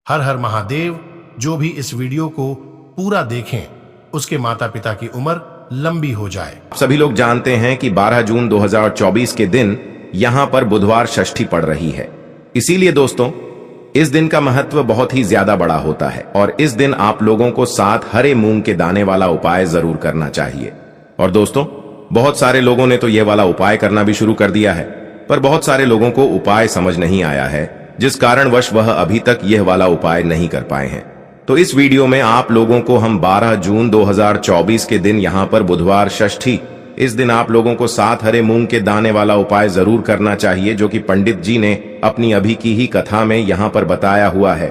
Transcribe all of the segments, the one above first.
हर हर महादेव। जो भी इस वीडियो को पूरा देखें उसके माता पिता की उम्र लंबी हो जाए। सभी लोग जानते हैं कि 12 जून 2024 के दिन यहां पर बुधवार षष्ठी पड़ रही है। इसीलिए दोस्तों इस दिन का महत्व बहुत ही ज्यादा बड़ा होता है और इस दिन आप लोगों को 7 हरे मूंग के दाने वाला उपाय जरूर करना चाहिए। और दोस्तों बहुत सारे लोगों ने तो यह वाला उपाय करना भी शुरू कर दिया है, पर बहुत सारे लोगों को उपाय समझ नहीं आया है, जिस कारणवश वह अभी तक यह वाला उपाय नहीं कर पाए हैं। तो इस वीडियो में आप लोगों को हम 12 जून 2024 के दिन यहां पर बुधवार षष्ठी, इस दिन आप लोगों को 7 हरे मूंग के दाने वाला उपाय जरूर करना चाहिए, जो कि पंडित जी ने अपनी अभी की ही कथा में यहां पर बताया हुआ है।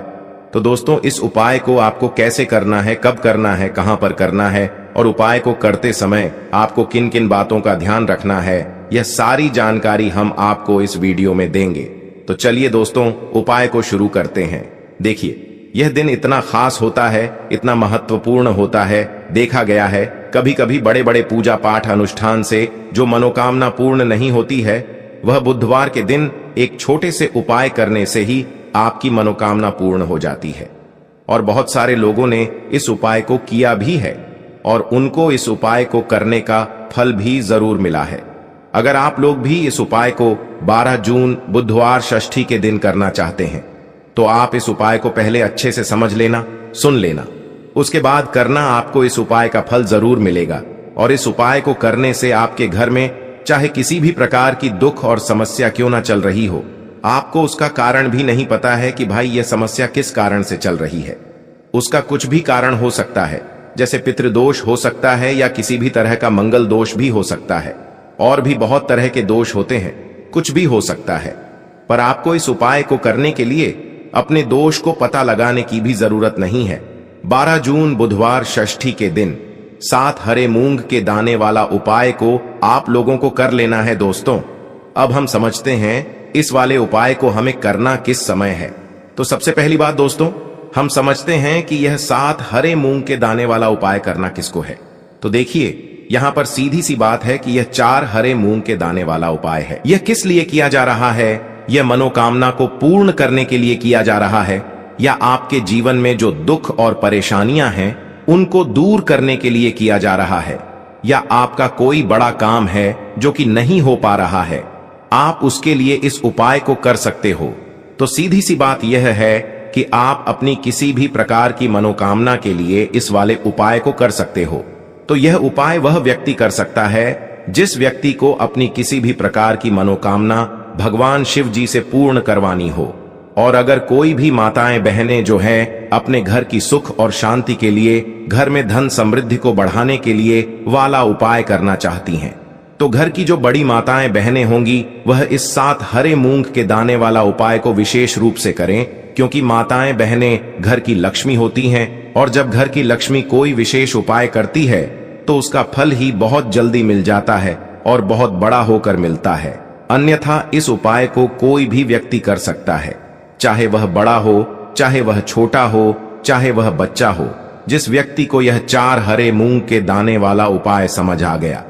तो दोस्तों इस उपाय को आपको कैसे करना है, कब करना है, कहां पर करना है और उपाय को करते समय आपको किन किन बातों का ध्यान रखना है, यह सारी जानकारी हम आपको इस वीडियो में देंगे। तो चलिए दोस्तों उपाय को शुरू करते हैं। देखिए यह दिन इतना खास होता है, इतना महत्वपूर्ण होता है, देखा गया है कभी कभी बड़े बड़े पूजा पाठ अनुष्ठान से जो मनोकामना पूर्ण नहीं होती है, वह बुधवार के दिन एक छोटे से उपाय करने से ही आपकी मनोकामना पूर्ण हो जाती है। और बहुत सारे लोगों ने इस उपाय को किया भी है और उनको इस उपाय को करने का फल भी जरूर मिला है। अगर आप लोग भी इस उपाय को 12 जून बुधवार षष्ठी के दिन करना चाहते हैं तो आप इस उपाय को पहले अच्छे से समझ लेना, सुन लेना, उसके बाद करना। आपको इस उपाय का फल जरूर मिलेगा और इस उपाय को करने से आपके घर में चाहे किसी भी प्रकार की दुख और समस्या क्यों ना चल रही हो, आपको उसका कारण भी नहीं पता है कि भाई यह समस्या किस कारण से चल रही है। उसका कुछ भी कारण हो सकता है, जैसे पितृदोष हो सकता है या किसी भी तरह का मंगल दोष भी हो सकता है, और भी बहुत तरह के दोष होते हैं, कुछ भी हो सकता है। पर आपको इस उपाय को करने के लिए अपने दोष को पता लगाने की भी जरूरत नहीं है। 12 जून बुधवार षष्ठी के दिन 7 हरे मूंग के दाने वाला उपाय को आप लोगों को कर लेना है। दोस्तों अब हम समझते हैं इस वाले उपाय को हमें करना किस समय है। तो सबसे पहली बात दोस्तों हम समझते हैं कि यह 7 हरे मूंग के दाने वाला उपाय करना किसको है। तो देखिए यहां पर सीधी सी बात है कि यह 4 हरे मूंग के दाने वाला उपाय है। यह किस लिए किया जा रहा है? यह मनोकामना को पूर्ण करने के लिए किया जा रहा है, या आपके जीवन में जो दुख और परेशानियां हैं उनको दूर करने के लिए किया जा रहा है, या आपका कोई बड़ा काम है जो कि नहीं हो पा रहा है, आप उसके लिए इस उपाय को कर सकते हो। तो सीधी सी बात यह है कि आप अपनी किसी भी प्रकार की मनोकामना के लिए इस वाले उपाय को कर सकते हो। तो यह उपाय वह व्यक्ति कर सकता है जिस व्यक्ति को अपनी किसी भी प्रकार की मनोकामना भगवान शिव जी से पूर्ण करवानी हो। और अगर कोई भी माताएं बहनें जो हैं अपने घर की सुख और शांति के लिए, घर में धन समृद्धि को बढ़ाने के लिए वाला उपाय करना चाहती हैं, तो घर की जो बड़ी माताएं बहनें होंगी वह इस 7 हरे मूंग के दाने वाला उपाय को विशेष रूप से करें, क्योंकि माताएं बहनें घर की लक्ष्मी होती हैं और जब घर की लक्ष्मी कोई विशेष उपाय करती है तो उसका फल ही बहुत जल्दी मिल जाता है और बहुत बड़ा होकर मिलता है। अन्यथा इस उपाय को कोई भी व्यक्ति कर सकता है, चाहे वह बड़ा हो, चाहे वह छोटा हो, चाहे वह बच्चा हो। जिस व्यक्ति को यह 4 हरे मूंग के दाने वाला उपाय समझ आ गया,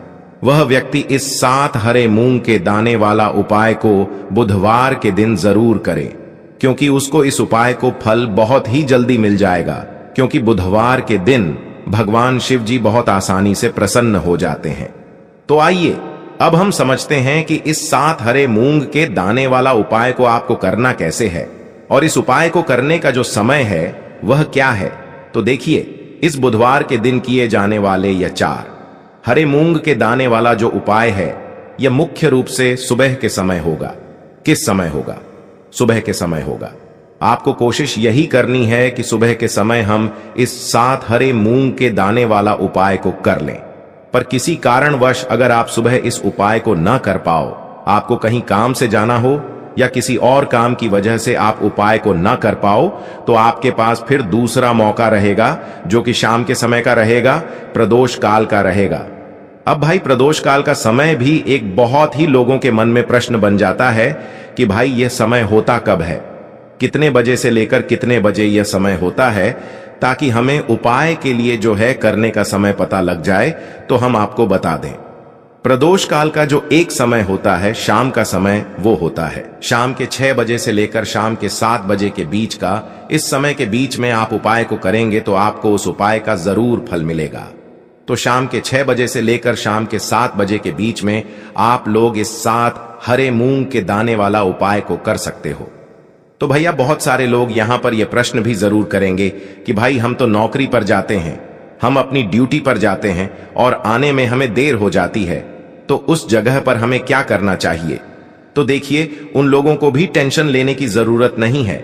वह व्यक्ति इस 7 हरे मूंग के दाने वाला उपाय को बुधवार के दिन जरूर करे, क्योंकि उसको इस उपाय को फल बहुत ही जल्दी मिल जाएगा। क्योंकि बुधवार के दिन भगवान शिव जी बहुत आसानी से प्रसन्न हो जाते हैं। तो आइए अब हम समझते हैं कि इस 7 हरे मूंग के दाने वाला उपाय को आपको करना कैसे है और इस उपाय को करने का जो समय है वह क्या है। तो देखिए इस बुधवार के दिन किए जाने वाले यह 4 हरे मूंग के दाने वाला जो उपाय है यह मुख्य रूप से सुबह के समय होगा। किस समय होगा? सुबह के समय होगा। आपको कोशिश यही करनी है कि सुबह के समय हम इस 7 हरे मूंग के दाने वाला उपाय को कर लें। पर किसी कारणवश अगर आप सुबह इस उपाय को न कर पाओ, आपको कहीं काम से जाना हो या किसी और काम की वजह से आप उपाय को न कर पाओ, तो आपके पास फिर दूसरा मौका रहेगा, जो कि शाम के समय का रहेगा, प्रदोष काल का रहेगा। अब भाई प्रदोष काल का समय भी एक बहुत ही लोगों के मन में प्रश्न बन जाता है कि भाई यह समय होता कब है, कितने बजे से लेकर कितने बजे यह समय होता है, ताकि हमें उपाय के लिए जो है करने का समय पता लग जाए तो हम आपको बता दें। प्रदोष काल का जो एक समय होता है, शाम का समय, वो होता है शाम के 6 बजे से लेकर शाम के 7 बजे के बीच का। इस समय के बीच में आप उपाय को करेंगे तो आपको उस उपाय का जरूर फल मिलेगा। तो शाम के 6 बजे से लेकर शाम के 7 बजे के बीच में आप लोग इस 7 हरे मूंग के दाने वाला उपाय को कर सकते हो। तो भैया बहुत सारे लोग यहां पर यह प्रश्न भी जरूर करेंगे कि भाई हम तो नौकरी पर जाते हैं, हम अपनी ड्यूटी पर जाते हैं और आने में हमें देर हो जाती है, तो उस जगह पर हमें क्या करना चाहिए। तो देखिए, उन लोगों को भी टेंशन लेने की जरूरत नहीं है।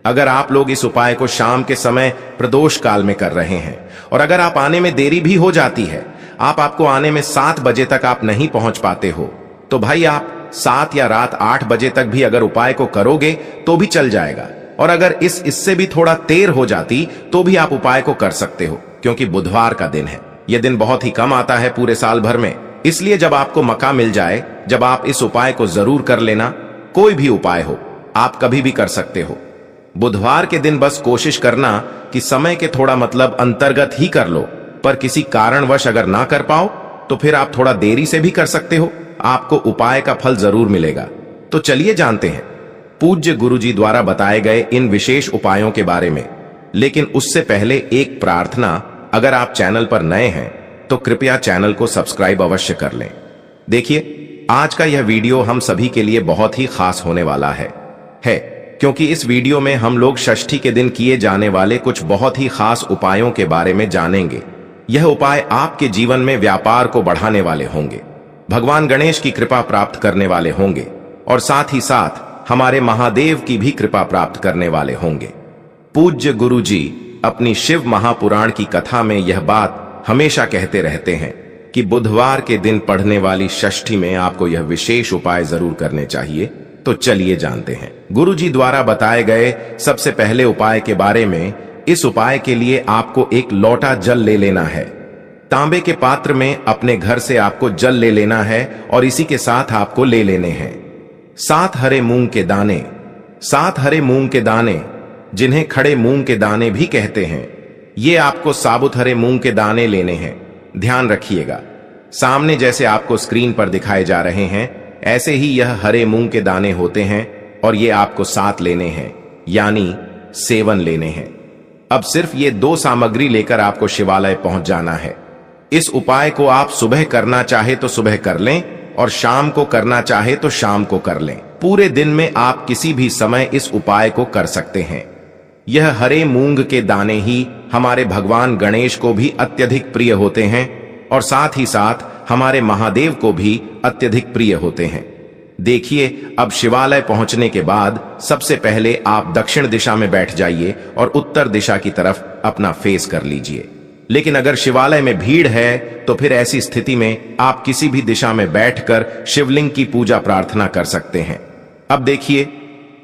अगर आप लोग इस उपाय को शाम के समय प्रदोष काल में कर रहे हैं और अगर आप आने में देरी भी हो जाती है, आपको आने में 7 बजे तक आप नहीं पहुंच पाते हो, तो भाई आप 7 या रात 8 बजे तक भी अगर उपाय को करोगे तो भी चल जाएगा। और अगर इससे भी थोड़ा देर हो जाती तो भी आप उपाय को कर सकते हो, क्योंकि बुधवार का दिन है। यह दिन बहुत ही कम आता है पूरे साल भर में, इसलिए जब आपको मौका मिल जाए, जब आप इस उपाय को जरूर कर लेना। कोई भी उपाय हो, आप कभी भी कर सकते हो। बुधवार के दिन बस कोशिश करना कि समय के थोड़ा मतलब अंतर्गत ही कर लो, पर किसी कारणवश अगर ना कर पाओ तो फिर आप थोड़ा देरी से भी कर सकते हो, आपको उपाय का फल जरूर मिलेगा। तो चलिए जानते हैं पूज्य गुरुजी द्वारा बताए गए इन विशेष उपायों के बारे में। लेकिन उससे पहले एक प्रार्थना, अगर आप चैनल पर नए हैं तो कृपया चैनल को सब्सक्राइब अवश्य कर लें। देखिए, आज का यह वीडियो हम सभी के लिए बहुत ही खास होने वाला है क्योंकि इस वीडियो में हम लोग षष्ठी के दिन किए जाने वाले कुछ बहुत ही खास उपायों के बारे में जानेंगे। यह उपाय आपके जीवन में व्यापार को बढ़ाने वाले होंगे, भगवान गणेश की कृपा प्राप्त करने वाले होंगे और साथ ही साथ हमारे महादेव की भी कृपा प्राप्त करने वाले होंगे। पूज्य गुरुजी अपनी शिव महापुराण की कथा में यह बात हमेशा कहते रहते हैं कि बुधवार के दिन पढ़ने वाली षष्ठी में आपको यह विशेष उपाय जरूर करने चाहिए। तो चलिए जानते हैं गुरुजी द्वारा बताए गए सबसे पहले उपाय के बारे में। इस उपाय के लिए आपको एक लोटा जल ले लेना है। तांबे के पात्र में अपने घर से आपको जल ले लेना है और इसी के साथ आपको ले लेने हैं 7 हरे मूंग के दाने। 7 हरे मूंग के दाने, जिन्हें खड़े मूंग के दाने भी कहते हैं, ये आपको साबुत हरे मूंग के दाने लेने हैं। ध्यान रखिएगा, सामने जैसे आपको स्क्रीन पर दिखाए जा रहे हैं ऐसे ही यह हरे मूंग के दाने होते हैं और ये आपको 7 लेने हैं, यानी 7 लेने हैं। अब सिर्फ ये 2 सामग्री लेकर आपको शिवालय पहुंच जाना है। इस उपाय को आप सुबह करना चाहे तो सुबह कर लें और शाम को करना चाहे तो शाम को कर लें। पूरे दिन में आप किसी भी समय इस उपाय को कर सकते हैं। यह हरे मूंग के दाने ही हमारे भगवान गणेश को भी अत्यधिक प्रिय होते हैं और साथ ही साथ हमारे महादेव को भी अत्यधिक प्रिय होते हैं। देखिए, अब शिवालय पहुंचने के बाद सबसे पहले आप दक्षिण दिशा में बैठ जाइए और उत्तर दिशा की तरफ अपना फेस कर लीजिए। लेकिन अगर शिवालय में भीड़ है तो फिर ऐसी स्थिति में आप किसी भी दिशा में बैठकर शिवलिंग की पूजा प्रार्थना कर सकते हैं। अब देखिए,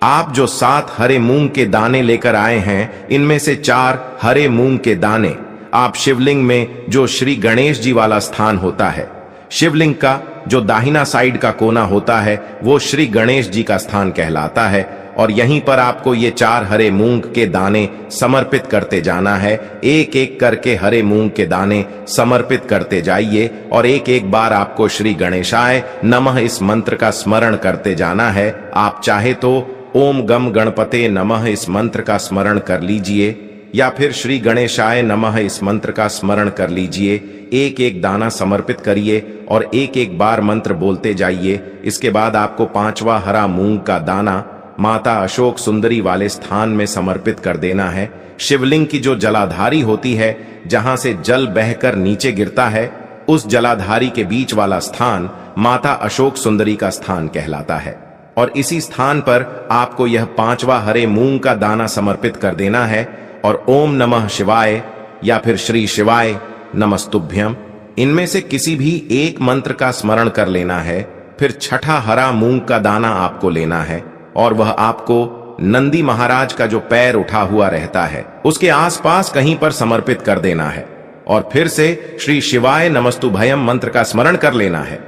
आप जो 7 हरे मूंग के दाने लेकर आए हैं, इनमें से 4 हरे मूंग के दाने आप शिवलिंग में जो श्री गणेश जी वाला स्थान होता है, शिवलिंग का जो दाहिना साइड का कोना होता है, वो श्री गणेश जी का स्थान कहलाता है और यहीं पर आपको ये 4 हरे मूंग के दाने समर्पित करते जाना है। एक एक करके हरे मूंग के दाने समर्पित करते जाइए और एक एक बार आपको श्री गणेशाय नमः इस मंत्र का स्मरण करते जाना है। आप चाहे तो ओम गम गणपते नमः इस मंत्र का स्मरण कर लीजिए या फिर श्री गणेशाय नमः इस मंत्र का स्मरण कर लीजिए। एक एक दाना समर्पित करिए और एक एक बार मंत्र बोलते जाइए। इसके बाद आपको 5वां हरा मूंग का दाना माता अशोक सुंदरी वाले स्थान में समर्पित कर देना है। शिवलिंग की जो जलाधारी होती है, जहां से जल बहकर नीचे गिरता है, उस जलाधारी के बीच वाला स्थान माता अशोक सुंदरी का स्थान कहलाता है और इसी स्थान पर आपको यह 5वां हरे मूंग का दाना समर्पित कर देना है और ओम नमः शिवाय या फिर श्री शिवाय नमस्तुभ्यम, इनमें से किसी भी एक मंत्र का स्मरण कर लेना है। फिर 6ठा हरा मूंग का दाना आपको लेना है और वह आपको नंदी महाराज का जो पैर उठा हुआ रहता है उसके आसपास कहीं पर समर्पित कर देना है और फिर से श्री शिवाय नमस्तुभयम मंत्र का स्मरण कर लेना है।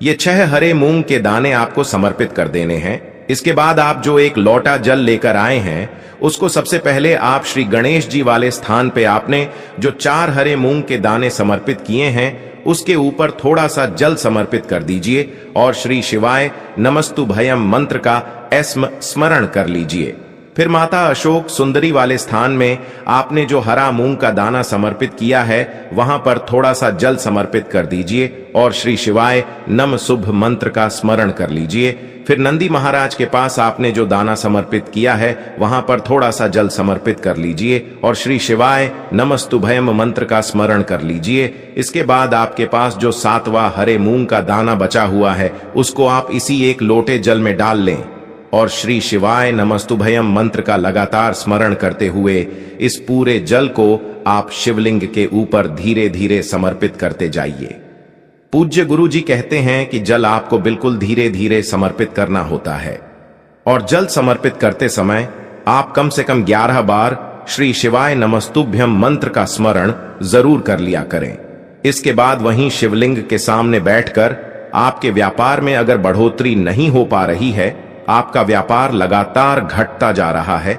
ये 6 हरे मूंग के दाने आपको समर्पित कर देने हैं। इसके बाद आप जो एक लोटा जल लेकर आए हैं, उसको सबसे पहले आप श्री गणेश जी वाले स्थान पे आपने जो 4 हरे मूंग के दाने समर्पित किए हैं उसके ऊपर थोड़ा सा जल समर्पित कर दीजिए और श्री शिवाय नमस्तुभयम मंत्र का स्मरण कर लीजिए। फिर माता अशोक सुंदरी वाले स्थान में आपने जो हरा मूंग का दाना समर्पित किया है वहां पर थोड़ा सा जल समर्पित कर दीजिए और श्री शिवाय नम शुभ मंत्र का स्मरण कर लीजिए। फिर नंदी महाराज के पास आपने जो दाना समर्पित किया है वहां पर थोड़ा सा जल समर्पित कर लीजिए और श्री शिवाय नमस्तुभयम मंत्र का स्मरण कर लीजिए। इसके बाद आपके पास जो 7वां हरे मूंग का दाना बचा हुआ है उसको आप इसी एक लोटे जल में डाल लें और श्री शिवाय नमस्तुभयम मंत्र का लगातार स्मरण करते हुए इस पूरे जल को आप शिवलिंग के ऊपर धीरे धीरे समर्पित करते जाइए। पूज्य गुरु जी कहते हैं कि जल आपको बिल्कुल धीरे धीरे समर्पित करना होता है और जल समर्पित करते समय आप कम से कम 11 बार श्री शिवाय नमस्तुभ्यम मंत्र का स्मरण जरूर कर लिया करें। इसके बाद वहीं शिवलिंग के सामने बैठकर आपके व्यापार में अगर बढ़ोतरी नहीं हो पा रही है, आपका व्यापार लगातार घटता जा रहा है,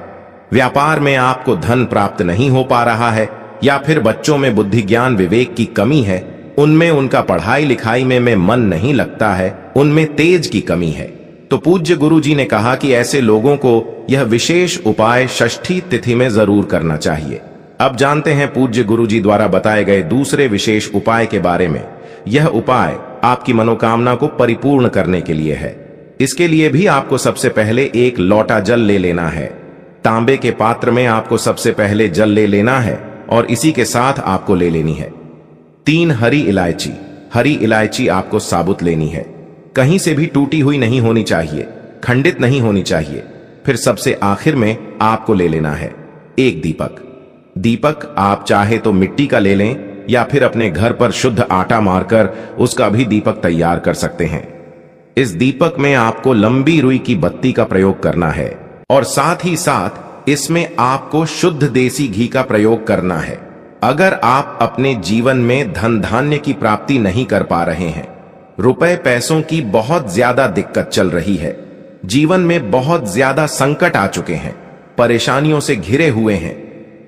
व्यापार में आपको धन प्राप्त नहीं हो पा रहा है या फिर बच्चों में बुद्धि ज्ञान विवेक की कमी है, उनमें उनका पढ़ाई लिखाई में मन नहीं लगता है, उनमें तेज की कमी है, तो पूज्य गुरु जी ने कहा कि ऐसे लोगों को यह विशेष उपाय षष्ठी तिथि में जरूर करना चाहिए। अब जानते हैं पूज्य गुरु जी द्वारा बताए गए दूसरे विशेष उपाय के बारे में। यह उपाय आपकी मनोकामना को परिपूर्ण करने के लिए है। इसके लिए भी आपको सबसे पहले एक लोटा जल ले लेना है। तांबे के पात्र में आपको सबसे पहले जल ले लेना है और इसी के साथ आपको ले लेनी है 3 हरी इलायची। हरी इलायची आपको साबुत लेनी है, कहीं से भी टूटी हुई नहीं होनी चाहिए, खंडित नहीं होनी चाहिए। फिर सबसे आखिर में आपको ले लेना है एक दीपक। दीपक आप चाहे तो मिट्टी का ले लें या फिर अपने घर पर शुद्ध आटा मारकर उसका भी दीपक तैयार कर सकते हैं। इस दीपक में आपको लंबी रुई की बत्ती का प्रयोग करना है और साथ ही साथ इसमें आपको शुद्ध देसी घी का प्रयोग करना है। अगर आप अपने जीवन में धन धान्य की प्राप्ति नहीं कर पा रहे हैं, रुपए पैसों की बहुत ज्यादा दिक्कत चल रही है, जीवन में बहुत ज्यादा संकट आ चुके हैं, परेशानियों से घिरे हुए हैं,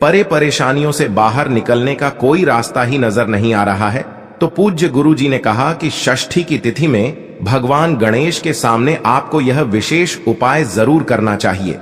परेशानियों से बाहर निकलने का कोई रास्ता ही नजर नहीं आ रहा है, तो पूज्य गुरु जी ने कहा कि षष्ठी की तिथि में भगवान गणेश के सामने आपको यह विशेष उपाय जरूर करना चाहिए।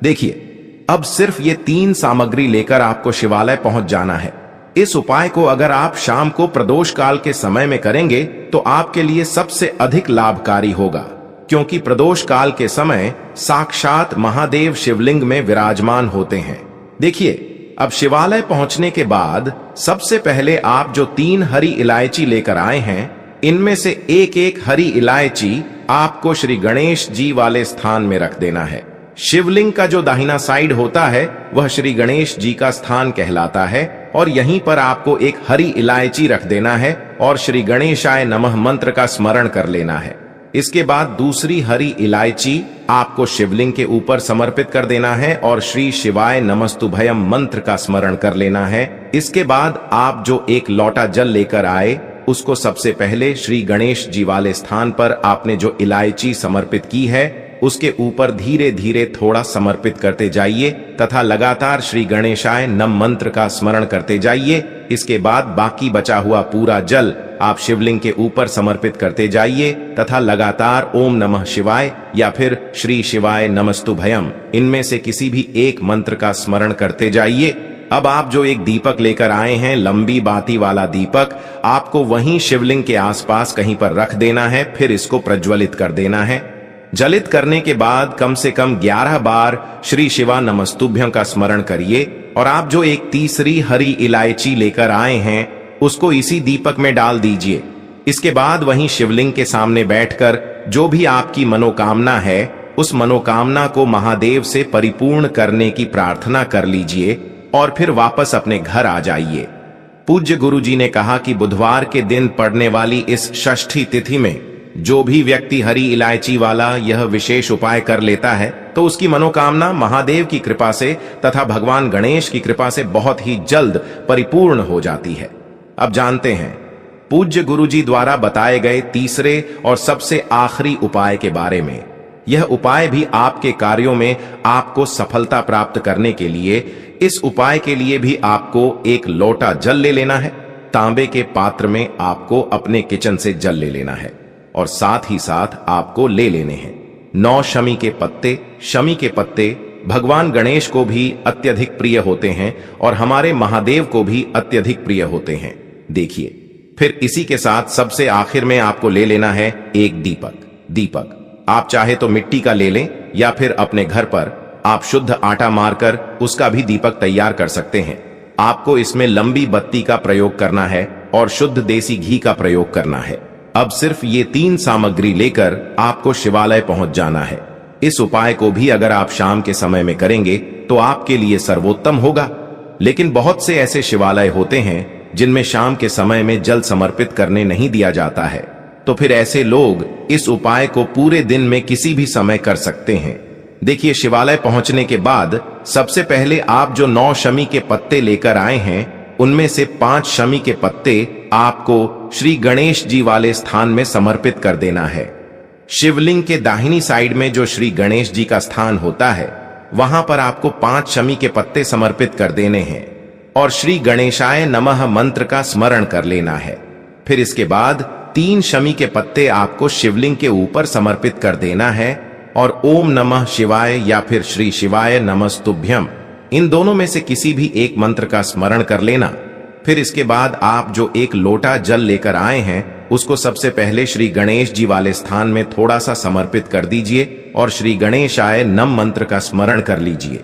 देखिए, अब सिर्फ ये 3 सामग्री लेकर आपको शिवालय पहुंच जाना है। इस उपाय को अगर आप शाम को प्रदोष काल के समय में करेंगे तो आपके लिए सबसे अधिक लाभकारी होगा, क्योंकि प्रदोष काल के समय साक्षात महादेव शिवलिंग में विराजमान होते हैं। देखिए, अब शिवालय पहुंचने के बाद सबसे पहले आप जो 3 हरी इलायची लेकर आए हैं, इनमें से एक हरी इलायची आपको श्री गणेश जी वाले स्थान में रख देना है। शिवलिंग का जो दाहिना साइड होता है वह श्री गणेश जी का स्थान कहलाता है और यहीं पर आपको एक हरी इलायची रख देना है और श्री गणेशाय नमः मंत्र का स्मरण कर लेना है। इसके बाद दूसरी हरी इलायची आपको शिवलिंग के ऊपर समर्पित कर देना है और श्री शिवाय नमस्तुभयम मंत्र का स्मरण कर लेना है। इसके बाद आप जो एक लोटा जल लेकर आए उसको सबसे पहले श्री गणेश जी वाले स्थान पर आपने जो इलायची समर्पित की है उसके ऊपर धीरे धीरे थोड़ा समर्पित करते जाइए तथा लगातार श्री गणेशाय नम मंत्र का स्मरण करते जाइए। इसके बाद बाकी बचा हुआ पूरा जल आप शिवलिंग के ऊपर समर्पित करते जाइए तथा लगातार ओम नमः शिवाय या फिर श्री शिवाय नमस्तुभयम इनमें से किसी भी एक मंत्र का स्मरण करते जाइए। अब आप जो एक दीपक लेकर आए हैं, लंबी बाती वाला दीपक, आपको वहीं शिवलिंग के आसपास कहीं पर रख देना है। फिर इसको प्रज्वलित कर देना है। जलित करने के बाद कम से कम 11 बार श्री शिवा नमस्तुभ्यं का स्मरण करिए और आप जो एक तीसरी हरी इलायची लेकर आए हैं उसको इसी दीपक में डाल दीजिए। इसके बाद वहीं शिवलिंग के सामने बैठकर जो भी आपकी मनोकामना है उस मनोकामना को महादेव से परिपूर्ण करने की प्रार्थना कर लीजिए और फिर वापस अपने घर आ जाइए। पूज्य गुरु जी ने कहा कि बुधवार के दिन पड़ने वाली इस षष्ठी तिथि में जो भी व्यक्ति हरी इलायची वाला यह विशेष उपाय कर लेता है तो उसकी मनोकामना महादेव की कृपा से तथा भगवान गणेश की कृपा से बहुत ही जल्द परिपूर्ण हो जाती है। अब जानते हैं पूज्य गुरु जी द्वारा बताए गए तीसरे और सबसे आखिरी उपाय के बारे में। यह उपाय भी आपके कार्यों में आपको सफलता प्राप्त करने के लिए, इस उपाय के लिए भी आपको एक लोटा जल ले लेना है, तांबे के पात्र में आपको अपने किचन से जल ले लेना है और साथ ही साथ आपको ले लेने हैं 9 शमी के पत्ते। शमी के पत्ते भगवान गणेश को भी अत्यधिक प्रिय होते हैं और हमारे महादेव को भी अत्यधिक प्रिय होते हैं। देखिए, फिर इसी के साथ सबसे आखिर में आपको ले लेना है एक दीपक। आप चाहे तो मिट्टी का ले लें या फिर अपने घर पर आप शुद्ध आटा मारकर उसका भी दीपक तैयार कर सकते हैं। आपको इसमें लंबी बत्ती का प्रयोग करना है और शुद्ध देसी घी का प्रयोग करना है। अब सिर्फ ये 3 सामग्री लेकर आपको शिवालय पहुंच जाना है। इस उपाय को भी अगर आप शाम के समय में करेंगे तो आपके लिए सर्वोत्तम होगा। लेकिन बहुत से ऐसे शिवालय होते हैं जिनमें शाम के समय में जल समर्पित करने नहीं दिया जाता है, तो फिर ऐसे लोग इस उपाय को पूरे दिन में किसी भी समय कर सकते हैं। देखिए, शिवालय पहुंचने के बाद सबसे पहले आप जो 9 शमी के पत्ते लेकर आए हैं उनमें से 5 शमी के पत्ते आपको श्री गणेश जी वाले स्थान में समर्पित कर देना है। शिवलिंग के दाहिनी साइड में जो श्री गणेश जी का स्थान होता है वहां पर आपको 5 शमी के पत्ते समर्पित कर देने हैं और श्री गणेशाय नमः मंत्र का स्मरण कर लेना है। फिर इसके बाद 3 शमी के पत्ते आपको शिवलिंग के ऊपर समर्पित कर देना है और ओम नमः शिवाय या फिर श्री शिवाय नमस्तुभ्यम, इन दोनों में से किसी भी एक मंत्र का स्मरण कर लेना। फिर इसके बाद आप जो एक लोटा जल लेकर आए हैं उसको सबसे पहले श्री गणेश जी वाले स्थान में थोड़ा सा समर्पित कर दीजिए और श्री गणेशाय नम मंत्र का स्मरण कर लीजिए।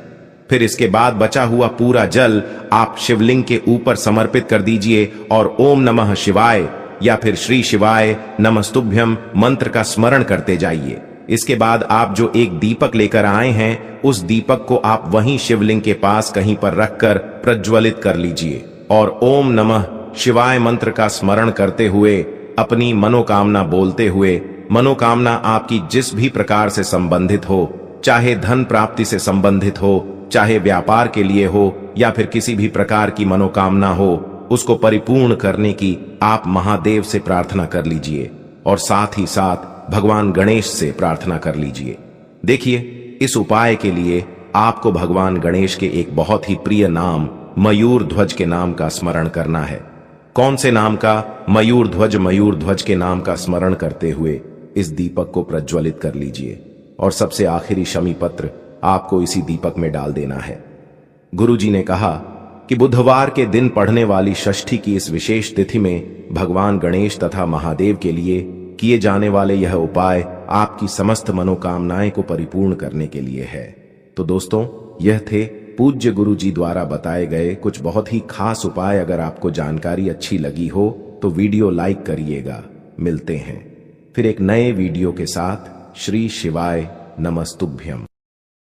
फिर इसके बाद बचा हुआ पूरा जल आप शिवलिंग के ऊपर समर्पित कर दीजिए और ओम नमः शिवाय या फिर श्री शिवाय नमस्तुभ्यम मंत्र का स्मरण करते जाइए। इसके बाद आप जो एक दीपक लेकर आए हैं उस दीपक को आप वहीं शिवलिंग के पास कहीं पर रखकर प्रज्वलित कर लीजिए और ओम नमः शिवाय मंत्र का स्मरण करते हुए अपनी मनोकामना बोलते हुए, मनोकामना आपकी जिस भी प्रकार से संबंधित हो, चाहे धन प्राप्ति से संबंधित हो, चाहे व्यापार के लिए हो या फिर किसी भी प्रकार की मनोकामना हो, उसको परिपूर्ण करने की आप महादेव से प्रार्थना कर लीजिए और साथ ही साथ भगवान गणेश से प्रार्थना कर लीजिए। देखिए, इस उपाय के लिए आपको भगवान गणेश के एक बहुत ही प्रिय नाम मयूर ध्वज के नाम का स्मरण करना है। कौन से नाम का? मयूर ध्वज के नाम का स्मरण करते हुए इस दीपक को प्रज्वलित कर लीजिए और सबसे आखिरी शमी पत्र आपको इसी दीपक में डाल देना है। गुरुजी ने कहा कि बुधवार के दिन पढ़ने वाली षष्ठी की इस विशेष तिथि में भगवान गणेश तथा महादेव के लिए किए जाने वाले यह उपाय आपकी समस्त मनोकामनाएं को परिपूर्ण करने के लिए है। तो दोस्तों, यह थे पूज्य गुरु जी द्वारा बताए गए कुछ बहुत ही खास उपाय। अगर आपको जानकारी अच्छी लगी हो तो वीडियो लाइक करिएगा। मिलते हैं फिर एक नए वीडियो के साथ। श्री शिवाय नमस्तुभ्यम।